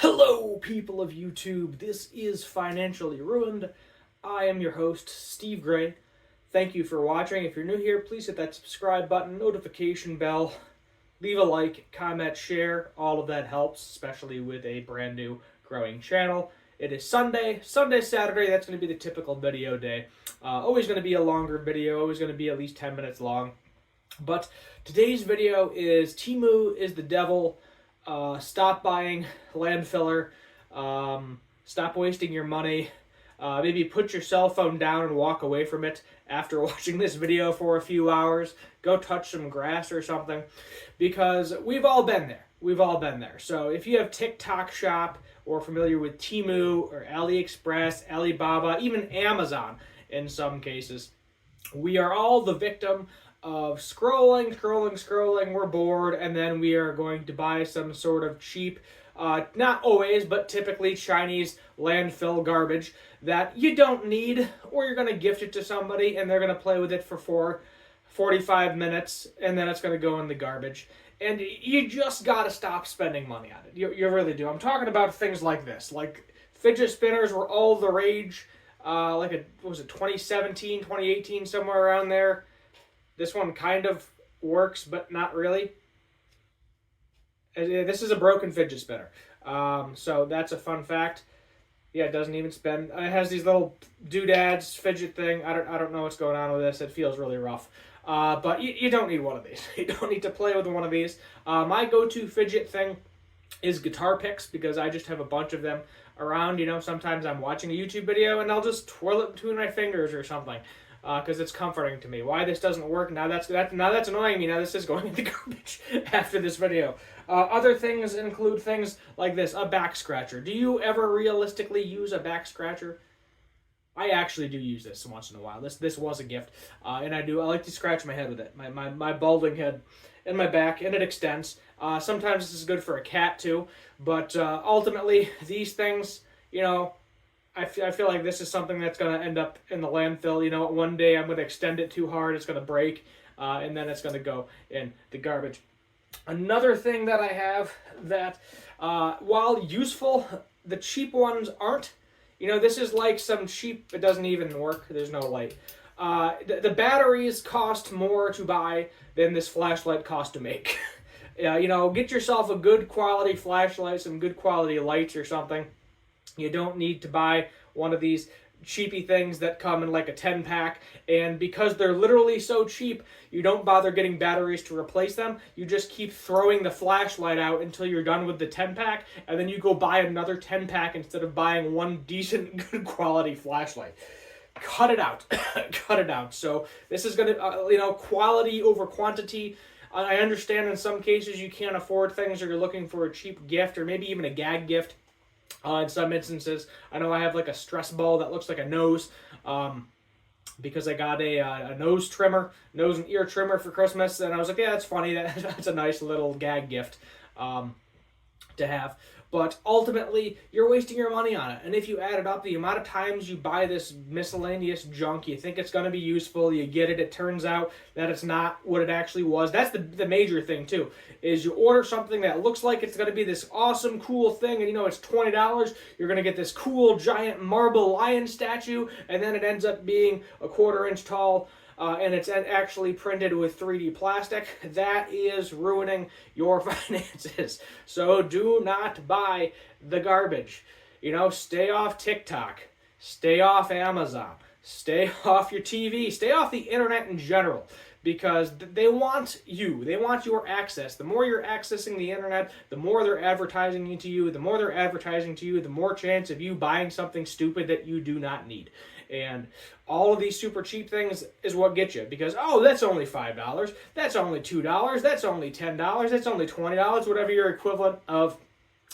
Hello, people of YouTube. This is Financially Ruined. I am your host, Steve Gray. Thank you for watching. If you're new here, please hit that subscribe button, notification bell, leave a like, comment, share. All of that helps, especially with a brand new growing channel. It is Sunday, Saturday. That's going to be the typical video day. Always going to be a longer video, always going to be at least 10 minutes long. But today's video is TEMU is the devil. Stop buying land filler. Stop wasting your money. Maybe put your cell phone down and walk away from it after watching this video for a few hours. Go touch some grass or something. Because we've all been there. We've all been there. So if you have TikTok Shop or familiar with TEMU or AliExpress, Alibaba, even Amazon in some cases, we are all the victim of scrolling, we're bored, and then we are going to buy some sort of cheap, not always, but typically Chinese landfill garbage that you don't need, or you're going to gift it to somebody and they're going to play with it for 45 minutes, and then it's going to go in the garbage. And you just got to stop spending money on it. You really do. I'm talking about things like this, like fidget spinners were all the rage, what was it, 2017, 2018, somewhere around there. This one kind of works, but not really. This is a broken fidget spinner. So that's a fun fact. Yeah, it doesn't even spin. It has these little doodads, fidget thing. I don't know what's going on with this. It feels really rough. But you don't need one of these. You don't need to play with one of these. My go-to fidget thing is guitar picks, because I just have a bunch of them around. You know, sometimes I'm watching a YouTube video and I'll just twirl it between my fingers or something. Because it's comforting to me. Why this doesn't work, now that's annoying me. Now this is going in the garbage after this video. Other things include things like this, a back scratcher. Do you ever realistically use a back scratcher? I actually do use this once in a while. This was a gift, and I like to scratch my head with it. My balding head and my back, and it extends. Sometimes this is good for a cat too, but ultimately these things, you know, I feel like this is something that's going to end up in the landfill. You know, one day I'm going to extend it too hard, it's going to break, and then it's going to go in the garbage. Another thing that I have that, while useful, the cheap ones aren't. You know, this is like some cheap, it doesn't even work, there's no light. The batteries cost more to buy than this flashlight cost to make. You know, get yourself a good quality flashlight, some good quality lights or something. You don't need to buy one of these cheapy things that come in like a 10-pack, and because they're literally so cheap, you don't bother getting batteries to replace them. You just keep throwing the flashlight out until you're done with the 10-pack, and then you go buy another 10-pack instead of buying one decent, good quality flashlight. Cut it out. Cut it out. So this is going to, quality over quantity. I understand in some cases you can't afford things, or you're looking for a cheap gift, or maybe even a gag gift. In some instances, I know I have like a stress ball that looks like a nose, because I got a nose and ear trimmer for Christmas, and I was like, yeah, that's funny. That's a nice little gag gift to have. But ultimately, you're wasting your money on it. And if you add it up, the amount of times you buy this miscellaneous junk, you think it's going to be useful, you get it, it turns out that it's not what it actually was. That's the major thing, too, is you order something that looks like it's going to be this awesome, cool thing, and it's $20. You're going to get this cool, giant marble lion statue, and then it ends up being a 1/4 inch tall, and it's actually printed with 3D plastic. That is ruining your finances. So do not buy the garbage. Stay off TikTok. Stay off Amazon. Stay off your TV. Stay off the internet in general, because they want you. They want your access. The more you're accessing the internet, the more they're advertising to you. The more they're advertising to you, the more chance of you buying something stupid that you do not need. And all of these super cheap things is what gets you, because, oh, that's only $5, that's only $2, that's only $10, that's only $20, whatever your equivalent of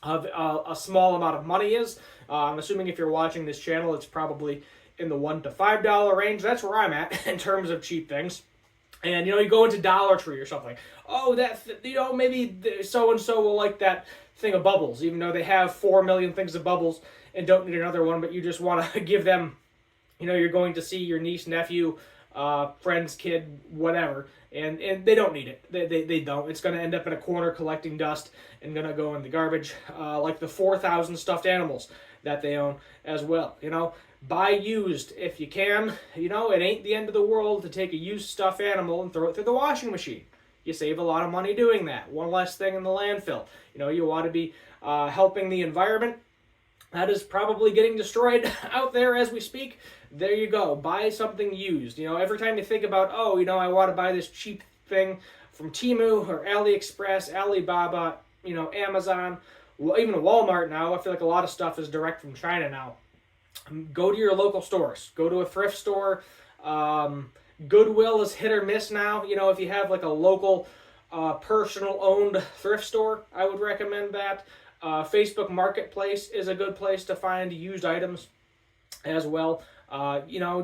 a small amount of money is. I'm assuming if you're watching this channel, it's probably in the $1 to $5 range. That's where I'm at in terms of cheap things. And, you go into Dollar Tree or something. Oh, maybe so-and-so will like that thing of bubbles, even though they have 4 million things of bubbles and don't need another one, but you just want to give them, you're going to see your niece, nephew, friend's kid, whatever, and they don't need it. They don't. It's going to end up in a corner collecting dust and going to go in the garbage, like the 4,000 stuffed animals that they own as well. Buy used if you can. It ain't the end of the world to take a used stuffed animal and throw it through the washing machine. You save a lot of money doing that. One less thing in the landfill. You want to be helping the environment. That is probably getting destroyed out there as we speak. There you go. Buy something used. Every time you think about, I want to buy this cheap thing from TEMU or AliExpress, Alibaba, Amazon, even Walmart now. I feel like a lot of stuff is direct from China now. Go to your local stores. Go to a thrift store. Goodwill is hit or miss now. If you have like a local personal owned thrift store, I would recommend that. Facebook Marketplace is a good place to find used items as well.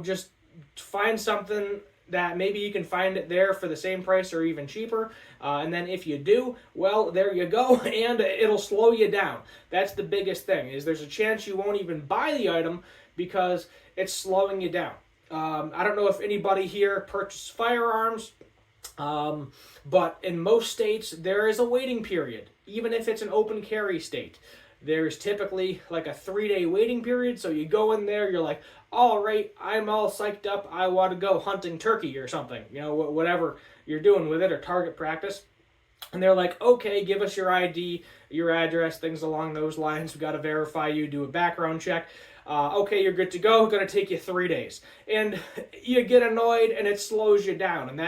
Just find something that maybe you can find it there for the same price or even cheaper. And then if you do, well, there you go, and it'll slow you down. That's the biggest thing, is there's a chance you won't even buy the item because it's slowing you down. I don't know if anybody here purchased firearms, but in most states, there is a waiting period, even if it's an open carry state. There's typically like a 3-day waiting period, so you go in there, you're like, all right, I'm all psyched up, I want to go hunting turkey or something, whatever you're doing with it, or target practice. And they're like, okay, give us your ID, your address, things along those lines. We got to verify you, do a background check. Okay, you're good to go. Going to take you 3 days. And you get annoyed and it slows you down. And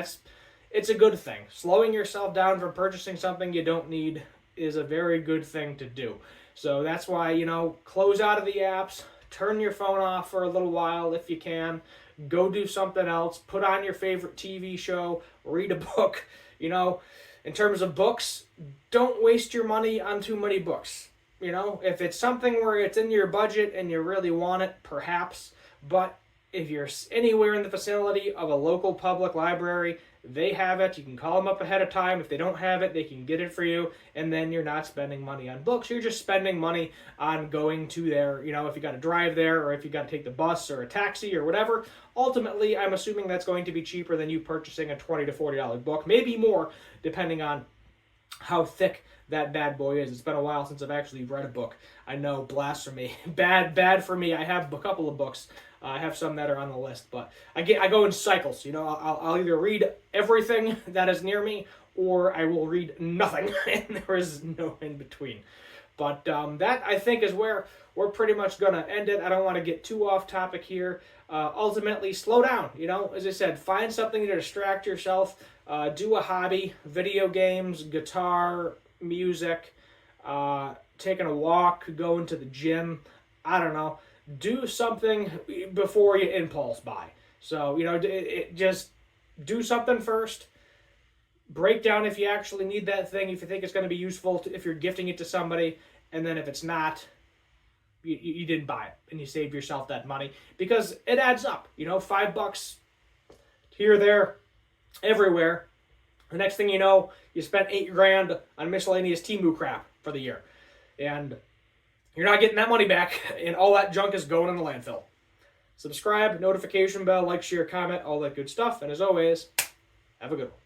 it's a good thing. Slowing yourself down from purchasing something you don't need is a very good thing to do. So that's why, close out of the apps, turn your phone off for a little while if you can, go do something else, put on your favorite TV show, read a book. In terms of books, don't waste your money on too many books. If it's something where it's in your budget and you really want it, perhaps, but if you're anywhere in the vicinity of a local public library, they have it. You can call them up ahead of time. If they don't have it, they can get it for you, and then you're not spending money on books. You're just spending money on going to there, if you got to drive there, or if you got to take the bus or a taxi or whatever. Ultimately, I'm assuming that's going to be cheaper than you purchasing a $20 to $40 book, maybe more, depending on how thick that bad boy is. It's been a while since I've actually read a book. I know, blasphemy. Bad for me. I have a couple of books. I have some that are on the list, but I go in cycles. I'll either read everything that is near me, or I will read nothing, and there is no in between. But that, I think, is where we're pretty much going to end it. I don't want to get too off topic here. Ultimately, slow down. As I said, find something to distract yourself. Do a hobby, video games, guitar, music, taking a walk, going to the gym. I don't know. Do something before you impulse buy. So, just do something first. Break down if you actually need that thing, if you think it's going to be useful, if you're gifting it to somebody, and then if it's not, you didn't buy it, and you save yourself that money, because it adds up. $5 here, there, everywhere. The next thing you know, you spent $8,000 on miscellaneous TEMU crap for the year, and you're not getting that money back, and all that junk is going in the landfill. Subscribe, notification bell, like, share, comment, all that good stuff, and as always, have a good one.